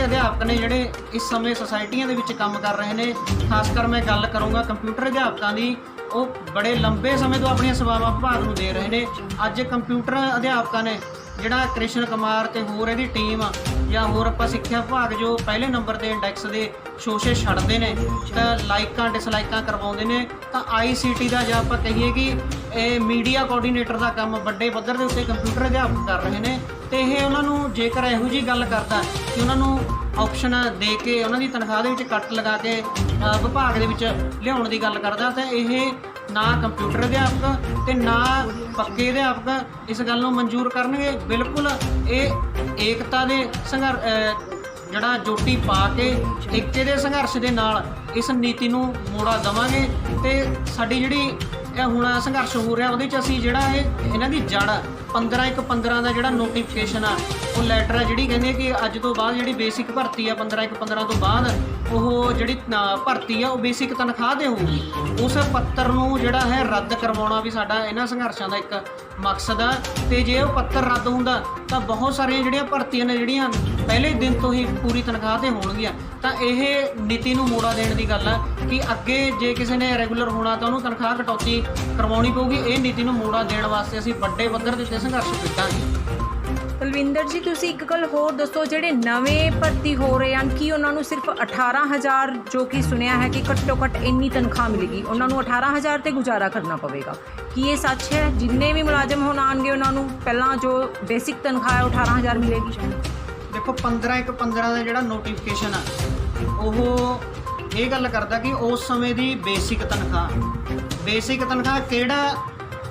ਅਧਿਆਪਕ ਨੇ ਜਿਹੜੇ ਇਸ ਸਮੇਂ ਸੁਸਾਇਟੀਆਂ ਦੇ ਵਿੱਚ ਕੰਮ ਕਰ ਰਹੇ ਨੇ, ਖਾਸ ਕਰ ਮੈਂ ਗੱਲ ਕਰੂੰਗਾ ਕੰਪਿਊਟਰ ਅਧਿਆਪਕਾਂ ਦੀ, ਉਹ ਬੜੇ ਲੰਬੇ ਸਮੇਂ ਤੋਂ ਆਪਣੀਆਂ ਸੇਵਾਵਾਂ ਵਿਭਾਗ ਨੂੰ ਦੇ ਰਹੇ ਨੇ। ਅੱਜ ਕੰਪਿਊਟਰ ਅਧਿਆਪਕਾਂ ਨੇ ਜਿਹੜਾ ਕ੍ਰਿਸ਼ਨ ਕੁਮਾਰ ਤੇ ਹੋਰ ਇਹਦੀ ਟੀਮ ਜਾਂ ਹੋਰ ਆਪਾਂ ਸਿੱਖਿਆ ਵਿਭਾਗ ਜੋ ਪਹਿਲੇ ਨੰਬਰ ਦੇ ਇੰਡੈਕਸ ਦੇ ਸ਼ੋਸ਼ੇ ਛੱਡਦੇ ਨੇ ਤਾਂ ਲਾਈਕਾਂ ਡਿਸਲਾਈਕਾਂ ਕਰਵਾਉਂਦੇ ਨੇ, ਤਾਂ ICT ਦਾ ਜਾਂ ਆਪਾਂ ਕਹੀਏ ਕਿ ਇਹ ਮੀਡੀਆ ਕੋਆਰਡੀਨੇਟਰ ਦਾ ਕੰਮ ਵੱਡੇ ਪੱਧਰ ਦੇ ਉੱਤੇ ਕੰਪਿਊਟਰ ਅਧਿਆਪਕ ਕਰ ਰਹੇ ਨੇ। ਤੇ ਇਹ ਉਹਨਾਂ ਨੂੰ ਜੇਕਰ ਇਹੋ ਜਿਹੀ ਗੱਲ ਕਰਦਾ ਕਿ ਉਹਨਾਂ ਨੂੰ ਆਪਸ਼ਨ ਦੇ ਕੇ ਉਹਨਾਂ ਦੀ ਤਨਖਾਹ ਦੇ ਵਿੱਚ ਕੱਟ ਲਗਾ ਕੇ ਵਿਭਾਗ ਦੇ ਵਿੱਚ ਲਿਆਉਣ ਦੀ ਗੱਲ ਕਰਦਾ, ਤਾਂ ਇਹ ਨਾ ਕੰਪਿਊਟਰ ਅਧਿਆਪਕ ਤੇ ਨਾ ਪੱਕੇ ਅਧਿਆਪਕ ਇਸ ਗੱਲ ਨੂੰ ਮਨਜ਼ੂਰ ਕਰਨਗੇ। ਬਿਲਕੁਲ ਇਹ ਏਕਤਾ ਦੇ ਜਿਹੜਾ ਜੋਟੀ ਪਾ ਕੇ ਏਕੇ ਦੇ ਸੰਘਰਸ਼ ਦੇ ਨਾਲ ਇਸ ਨੀਤੀ ਨੂੰ ਮੋੜਾ ਦੇਵਾਂਗੇ। ਤੇ ਸਾਡੀ ਜਿਹੜੀ ਇਹ ਹੁਣ ਸੰਘਰਸ਼ ਹੋ ਰਿਹਾ ਉਹਦੇ 'ਚ ਅਸੀਂ ਜਿਹੜਾ ਇਹਨਾਂ ਦੀ ਜੜ 15/1/15 ਦਾ ਜਿਹੜਾ ਨੋਟੀਫਿਕੇਸ਼ਨ ਆ, ਉਹ ਲੈਟਰ ਆ ਜਿਹੜੀ ਕਹਿੰਦੇ ਕਿ ਅੱਜ ਤੋਂ ਬਾਅਦ ਜਿਹੜੀ ਬੇਸਿਕ ਭਰਤੀ ਆ 15/1/15 ਤੋਂ ਬਾਅਦ ਉਹ ਜਿਹੜੀ ਭਰਤੀ ਆ ਉਹ ਬੇਸਿਕ ਤਨਖਾਹ 'ਤੇ ਹੋਊਗੀ। ਉਸ ਪੱਤਰ ਨੂੰ ਜਿਹੜਾ ਹੈ ਰੱਦ ਕਰਵਾਉਣਾ ਵੀ ਸਾਡਾ ਇਹਨਾਂ ਸੰਘਰਸ਼ਾਂ ਦਾ ਇੱਕ ਮਕਸਦ ਆ। ਤੇ ਜੇ ਉਹ ਪੱਤਰ ਰੱਦ ਹੁੰਦਾ ਤਾਂ ਬਹੁਤ ਸਾਰੀਆਂ ਜਿਹੜੀਆਂ ਭਰਤੀਆਂ ਨੇ ਜਿਹੜੀਆਂ ਪਹਿਲੇ ਦਿਨ ਤੋਂ ਹੀ ਪੂਰੀ ਤਨਖਾਹ 'ਤੇ ਹੋਣਗੀਆਂ। ਤਾਂ ਇਹ ਨੀਤੀ ਨੂੰ ਮੋੜਾ ਦੇਣ ਦੀ ਗੱਲ ਆ ਕਿ ਅੱਗੇ ਜੇ ਕਿਸੇ ਨੇ ਰੈਗੂਲਰ ਹੋਣਾ ਤਾਂ ਉਹਨੂੰ ਤਨਖਾਹ ਕਟੌਤੀ ਕਰਵਾਉਣੀ ਪਊਗੀ। ਇਹ ਨੀਤੀ ਨੂੰ ਮੋੜਾ ਦੇਣ ਵਾਸਤੇ ਅਸੀਂ ਵੱਡੇ ਪੱਧਰ ਦੇ ਉੱਤੇ ਸੰਘਰਸ਼ ਕਰਾਂਗੇ। ਕੁਲਵਿੰਦਰ ਜੀ, ਤੁਸੀਂ ਇੱਕ ਗੱਲ ਹੋਰ ਦੱਸੋ, ਜਿਹੜੇ ਨਵੇਂ ਭਰਤੀ ਹੋ ਰਹੇ ਹਨ ਕੀ ਉਹਨਾਂ ਨੂੰ ਸਿਰਫ 18,000 ਜੋ ਕਿ ਸੁਣਿਆ ਹੈ ਕਿ ਘੱਟੋ ਘੱਟ ਇੰਨੀ ਤਨਖਾਹ ਮਿਲੇਗੀ, ਉਹਨਾਂ ਨੂੰ 18,000 ਤੇ ਗੁਜ਼ਾਰਾ ਕਰਨਾ ਪਵੇਗਾ? ਕੀ ਇਹ ਸੱਚ ਹੈ? ਜਿੰਨੇ ਵੀ ਮੁਲਾਜ਼ਮ ਹੁਣ ਆਉਣਗੇ ਉਹਨਾਂ ਨੂੰ ਪਹਿਲਾਂ ਜੋ ਬੇਸਿਕ ਤਨਖਾਹ ਹੈ 18,000 ਮਿਲੇਗੀ? ਦੇਖੋ 15/1/15 ਦਾ ਜਿਹੜਾ ਨੋਟੀਫਿਕੇਸ਼ਨ ਆ ਉਹ ਇਹ ਗੱਲ ਕਰਦਾ ਕਿ ਉਸ ਸਮੇਂ ਦੀ ਬੇਸਿਕ ਤਨਖਾਹ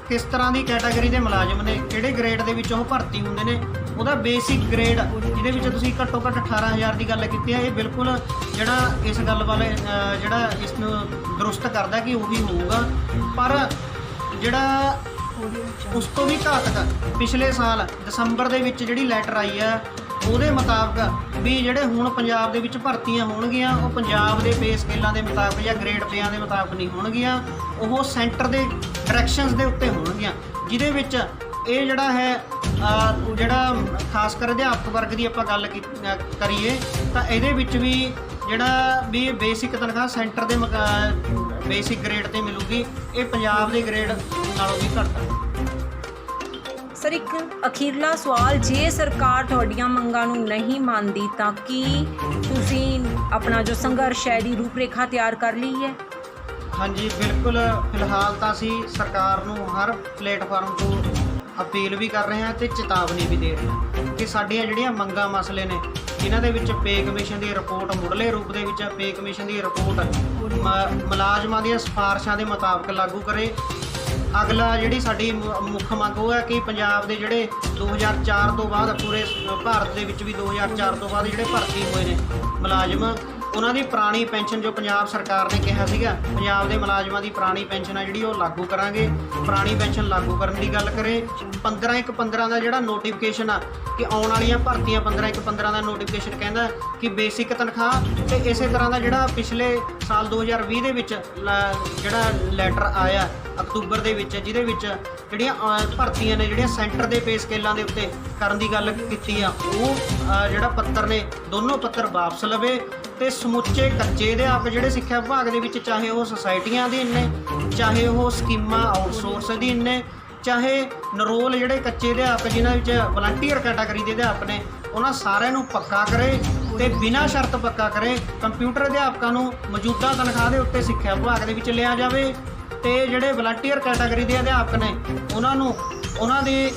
ਕਿਸ ਤਰ੍ਹਾਂ ਦੀ ਕੈਟਾਗਰੀ ਦੇ ਮੁਲਾਜ਼ਮ ਨੇ, ਕਿਹੜੇ ਗ੍ਰੇਡ ਦੇ ਵਿੱਚ ਉਹ ਭਰਤੀ ਹੁੰਦੇ ਨੇ, ਉਹਦਾ ਬੇਸਿਕ ਗ੍ਰੇਡ ਜਿਹਦੇ ਵਿੱਚ ਤੁਸੀਂ ਘੱਟੋ ਘੱਟ 18,000 ਦੀ ਗੱਲ ਕੀਤੀ ਹੈ, ਇਹ ਬਿਲਕੁਲ ਜਿਹੜਾ ਇਸ ਗੱਲ ਵਾਲੇ ਜਿਹੜਾ ਇਸ ਨੂੰ ਦਰੁਸਤ ਕਰਦਾ ਕਿ ਉਹੀ ਹੋਊਗਾ। ਪਰ ਜਿਹੜਾ ਉਸ ਤੋਂ ਵੀ ਘਾਤਕ ਪਿਛਲੇ ਸਾਲ ਦਸੰਬਰ ਦੇ ਵਿੱਚ ਜਿਹੜੀ ਲੈਟਰ ਆਈ ਆ ਉਹਦੇ ਮੁਤਾਬਕ ਵੀ ਜਿਹੜੇ ਹੁਣ ਪੰਜਾਬ ਦੇ ਵਿੱਚ ਭਰਤੀਆਂ ਹੋਣਗੀਆਂ ਉਹ ਪੰਜਾਬ ਦੇ ਪੇ ਸਕੇਲਾਂ ਦੇ ਮੁਤਾਬਕ ਜਾਂ ਗ੍ਰੇਡ ਪੇਆਂ ਦੇ ਮੁਤਾਬਕ ਨਹੀਂ ਹੋਣਗੀਆਂ, ਉਹ ਸੈਂਟਰ ਦੇ ਡਾਇਰੈਕਸ਼ਨਸ ਦੇ ਉੱਤੇ ਹੋਣਗੀਆਂ। ਜਿਹਦੇ ਵਿੱਚ ਇਹ ਜਿਹੜਾ ਹੈ ਜਿਹੜਾ ਖਾਸ ਕਰ ਅਧਿਆਪਕ ਵਰਗ ਦੀ ਆਪਾਂ ਗੱਲ ਕਰੀਏ ਤਾਂ ਇਹਦੇ ਵਿੱਚ ਵੀ ਜਿਹੜਾ ਵੀ ਬੇਸਿਕ ਤਨਖਾਹ ਸੈਂਟਰ ਦੇ ਬੇਸਿਕ ਗ੍ਰੇਡ ਤੇ ਮਿਲੂਗੀ, ਇਹ ਪੰਜਾਬ ਦੇ ਗ੍ਰੇਡ ਨਾਲੋਂ ਵੀ ਘੱਟ ਹੈ। ਸਰ, ਇੱਕ ਅਖੀਰਲਾ ਸਵਾਲ, ਜੇ ਸਰਕਾਰ ਤੁਹਾਡੀਆਂ ਮੰਗਾਂ ਨੂੰ ਨਹੀਂ ਮੰਨਦੀ ਤਾਂ ਕੀ ਤੁਸੀਂ ਆਪਣਾ ਜੋ ਸੰਘਰਸ਼ ਹੈ ਦੀ ਰੂਪਰੇਖਾ ਤਿਆਰ ਕਰ ਲਈ ਹੈ? ਹਾਂਜੀ ਬਿਲਕੁਲ, ਫਿਲਹਾਲ ਤਾਂ ਅਸੀਂ ਸਰਕਾਰ ਨੂੰ ਹਰ ਪਲੇਟਫਾਰਮ ਤੋਂ ਅਪੀਲ ਵੀ ਕਰ ਰਹੇ ਹਾਂ ਤੇ ਚੇਤਾਵਨੀ ਵੀ ਦੇ ਰਹੇ ਹਾਂ ਕਿ ਸਾਡੀਆਂ ਜਿਹੜੀਆਂ ਮੰਗਾਂ ਮਸਲੇ ਨੇ ਜਿਨ੍ਹਾਂ ਦੇ ਵਿੱਚ ਪੇ ਕਮਿਸ਼ਨ ਦੀ ਰਿਪੋਰਟ ਮੁੱਢਲੇ ਰੂਪ ਦੇ ਵਿੱਚ ਪੇ ਕਮਿਸ਼ਨ ਦੀ ਰਿਪੋਰਟ ਮੁਲਾਜ਼ਮਾਂ ਦੀਆਂ ਸਿਫਾਰਿਸ਼ਾਂ ਦੇ ਮੁਤਾਬਕ ਲਾਗੂ ਕਰੇ। ਅਗਲਾ ਜਿਹੜੀ ਸਾਡੀ ਮੁੱਖ ਮੰਗ ਉਹ ਹੈ ਕਿ ਪੰਜਾਬ ਦੇ ਜਿਹੜੇ 2004 ਤੋਂ ਬਾਅਦ ਪੂਰੇ ਭਾਰਤ ਦੇ ਵਿੱਚ ਵੀ 2004 ਤੋਂ ਬਾਅਦ ਜਿਹੜੇ ਭਰਤੀ ਹੋਏ ਨੇ ਮੁਲਾਜ਼ਮ, ਉਹਨਾਂ ਦੀ ਪੁਰਾਣੀ ਪੈਨਸ਼ਨ ਜੋ ਪੰਜਾਬ ਸਰਕਾਰ ਨੇ ਕਿਹਾ ਸੀਗਾ ਪੰਜਾਬ ਦੇ ਮੁਲਾਜ਼ਮਾਂ ਦੀ ਪੁਰਾਣੀ ਪੈਨਸ਼ਨ ਆ ਜਿਹੜੀ ਉਹ ਲਾਗੂ ਕਰਾਂਗੇ। ਪੁਰਾਣੀ ਪੈਨਸ਼ਨ ਲਾਗੂ ਕਰਨ ਦੀ ਗੱਲ ਕਰੇ। 15/1/15 ਦਾ ਜਿਹੜਾ ਨੋਟੀਫਿਕੇਸ਼ਨ ਆ ਕਿ ਆਉਣ ਵਾਲੀਆਂ ਭਰਤੀਆਂ 15/1/15 ਦਾ ਨੋਟੀਫਿਕੇਸ਼ਨ ਕਹਿੰਦਾ ਕਿ ਬੇਸਿਕ ਤਨਖਾਹ ਤੇ ਇਸੇ ਤਰ੍ਹਾਂ ਦਾ ਜਿਹੜਾ ਪਿਛਲੇ ਸਾਲ 2020 ਦੇ ਵਿੱਚ ਜਿਹੜਾ ਲੈਟਰ ਆਇਆ ਅਕਤੂਬਰ ਦੇ ਵਿੱਚ ਜਿਹਦੇ ਵਿੱਚ ਜਿਹੜੀਆਂ ਭਰਤੀਆਂ ਨੇ ਜਿਹੜੀਆਂ ਸੈਂਟਰ ਦੇ ਪੇ ਸਕੇਲਾਂ ਦੇ ਉੱਤੇ ਕਰਨ ਦੀ ਗੱਲ ਕੀਤੀ ਆ, ਉਹ ਜਿਹੜਾ ਪੱਤਰ ਨੇ ਦੋਨੋਂ ਪੱਤਰ ਵਾਪਸ ਲਵੇ ਤੇ ਸਮੁੱਚੇ ਕੱਚੇ ਅਧਿਆਪਕ ਜਿਹੜੇ ਸਿੱਖਿਆ ਵਿਭਾਗ ਦੇ ਵਿੱਚ ਚਾਹੇ ਉਹ ਸੁਸਾਇਟੀਆਂ ਅਧੀਨ ਨੇ, ਚਾਹੇ ਉਹ ਸਕੀਮਾਂ ਆਊਟਸੋਰਸ ਅਧੀਨ ਨੇ, ਚਾਹੇ ਨਰੋਲ ਜਿਹੜੇ ਕੱਚੇ ਅਧਿਆਪਕ ਜਿਨ੍ਹਾਂ ਵਿੱਚ ਵਲੰਟੀਅਰ ਕੈਟਾਗਰੀ ਦੇ ਅਧਿਆਪਕ ਨੇ, ਉਹਨਾਂ ਸਾਰਿਆਂ ਨੂੰ ਪੱਕਾ ਕਰੇ ਤੇ ਬਿਨਾਂ ਸ਼ਰਤ ਪੱਕਾ ਕਰੇ। ਕੰਪਿਊਟਰ ਅਧਿਆਪਕਾਂ ਨੂੰ ਮੌਜੂਦਾ ਤਨਖਾਹ ਦੇ ਉੱਤੇ ਸਿੱਖਿਆ ਵਿਭਾਗ ਦੇ ਵਿੱਚ ਲਿਆ ਜਾਵੇ ਤੇ ਜਿਹੜੇ ਵਲੰਟੀਅਰ ਕੈਟਾਗਰੀ ਦੇ ਅਧਿਆਪਕ ਨੇ ਉਹਨਾਂ ਦੀ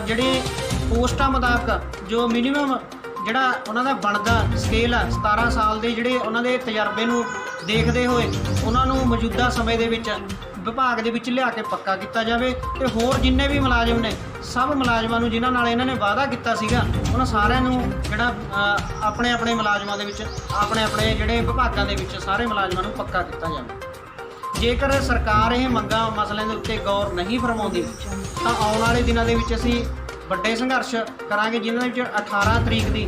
ਜਿਹੜੀ ਪੋਸਟਾਂ ਮੁਤਾਬਕ ਜੋ ਮਿਨੀਮਮ ਜਿਹੜਾ ਉਹਨਾਂ ਦਾ ਬਣਦਾ ਸਕੇਲ ਆ 17 ਸਾਲ ਦੇ ਜਿਹੜੇ ਉਹਨਾਂ ਦੇ ਤਜਰਬੇ ਨੂੰ ਦੇਖਦੇ ਹੋਏ ਉਹਨਾਂ ਨੂੰ ਮੌਜੂਦਾ ਸਮੇਂ ਦੇ ਵਿੱਚ ਵਿਭਾਗ ਦੇ ਵਿੱਚ ਲਿਆ ਕੇ ਪੱਕਾ ਕੀਤਾ ਜਾਵੇ। ਤੇ ਹੋਰ ਜਿੰਨੇ ਵੀ ਮੁਲਾਜ਼ਮ ਨੇ ਸਭ ਮੁਲਾਜ਼ਮਾਂ ਨੂੰ ਜਿਨ੍ਹਾਂ ਨਾਲ ਇਹਨਾਂ ਨੇ ਵਾਅਦਾ ਕੀਤਾ ਸੀਗਾ ਉਹਨਾਂ ਸਾਰਿਆਂ ਨੂੰ ਜਿਹੜਾ ਆਪਣੇ ਮੁਲਾਜ਼ਮਾਂ ਦੇ ਵਿੱਚ ਆਪਣੇ ਜਿਹੜੇ ਵਿਭਾਗਾਂ ਦੇ ਵਿੱਚ ਸਾਰੇ ਮੁਲਾਜ਼ਮਾਂ ਨੂੰ ਪੱਕਾ ਕੀਤਾ ਜਾਵੇ। ਜੇਕਰ ਸਰਕਾਰ ਇਹ ਮੰਗਾਂ ਮਸਲਿਆਂ ਦੇ ਉੱਤੇ ਗੌਰ ਨਹੀਂ ਫਰਮਾਉਂਦੀ ਤਾਂ ਆਉਣ ਵਾਲੇ ਦਿਨਾਂ ਦੇ ਵਿੱਚ ਅਸੀਂ ਵੱਡੇ ਸੰਘਰਸ਼ ਕਰਾਂਗੇ, ਜਿਨ੍ਹਾਂ ਵਿੱਚ 18 ਤਰੀਕ ਦੀ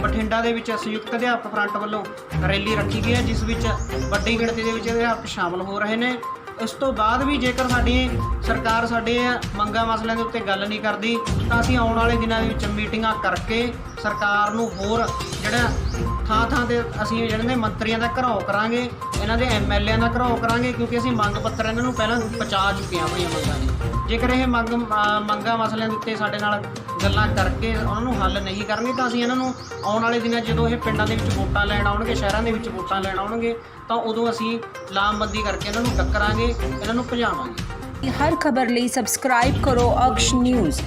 ਬਠਿੰਡਾ ਦੇ ਵਿੱਚ ਸੰਯੁਕਤ ਅਧਿਆਪਕ ਫਰੰਟ ਵੱਲੋਂ ਰੈਲੀ ਰੱਖੀ ਗਈ ਹੈ, ਜਿਸ ਵਿੱਚ ਵੱਡੀ ਗਿਣਤੀ ਦੇ ਵਿੱਚ ਅਧਿਆਪਕ ਸ਼ਾਮਲ ਹੋ ਰਹੇ ਨੇ। ਇਸ ਤੋਂ ਬਾਅਦ ਵੀ ਜੇਕਰ ਸਾਡੀ ਸਰਕਾਰ ਸਾਡੇ ਮੰਗਾਂ ਮਸਲਿਆਂ ਦੇ ਉੱਤੇ ਗੱਲ ਨਹੀਂ ਕਰਦੀ ਤਾਂ ਅਸੀਂ ਆਉਣ ਵਾਲੇ ਦਿਨਾਂ ਦੇ ਵਿੱਚ ਮੀਟਿੰਗਾਂ ਕਰਕੇ ਸਰਕਾਰ ਨੂੰ ਹੋਰ ਜਿਹੜਾ ਥਾਂ ਤੇ ਅਸੀਂ ਜਿਹੜੇ ਨੇ ਮੰਤਰੀਆਂ ਦਾ ਘਿਰਾਓ ਕਰਾਂਗੇ, ਇਹਨਾਂ ਦੇ ਐਮਐਲਏਆਂ ਦਾ ਘਿਰਾਓ ਕਰਾਂਗੇ, ਕਿਉਂਕਿ ਅਸੀਂ ਮੰਗ ਪੱਤਰ ਇਹਨਾਂ ਨੂੰ ਪਹਿਲਾਂ ਪਹੁੰਚਾ ਚੁੱਕੇ ਹਾਂ ਆਪਣੀਆਂ ਮੰਗਾਂ ਨੇ। ਜੇਕਰ ਇਹ ਮੰਗਾਂ ਮਸਲਿਆਂ ਦੇ ਉੱਤੇ ਸਾਡੇ ਨਾਲ ਗੱਲਾਂ ਕਰਕੇ ਉਹਨਾਂ ਨੂੰ ਹੱਲ ਨਹੀਂ ਕਰਨਗੇ ਤਾਂ ਅਸੀਂ ਇਹਨਾਂ ਨੂੰ ਆਉਣ ਵਾਲੇ ਦਿਨਾਂ ਜਦੋਂ ਇਹ ਪਿੰਡਾਂ ਦੇ ਵਿੱਚ ਵੋਟਾਂ ਲੈਣ ਆਉਣਗੇ, ਸ਼ਹਿਰਾਂ ਦੇ ਵਿੱਚ ਵੋਟਾਂ ਲੈਣ ਆਉਣਗੇ ਤਾਂ ਉਦੋਂ ਅਸੀਂ ਲਾਮਬੰਦੀ ਕਰਕੇ ਇਹਨਾਂ ਨੂੰ ਟੱਕਰਾਂਗੇ, ਇਹਨਾਂ ਨੂੰ ਭਜਾਵਾਂਗੇ। ਹਰ ਖਬਰ ਲਈ ਸਬਸਕ੍ਰਾਈਬ ਕਰੋ ਅਕਸ਼ ਨਿਊਜ਼।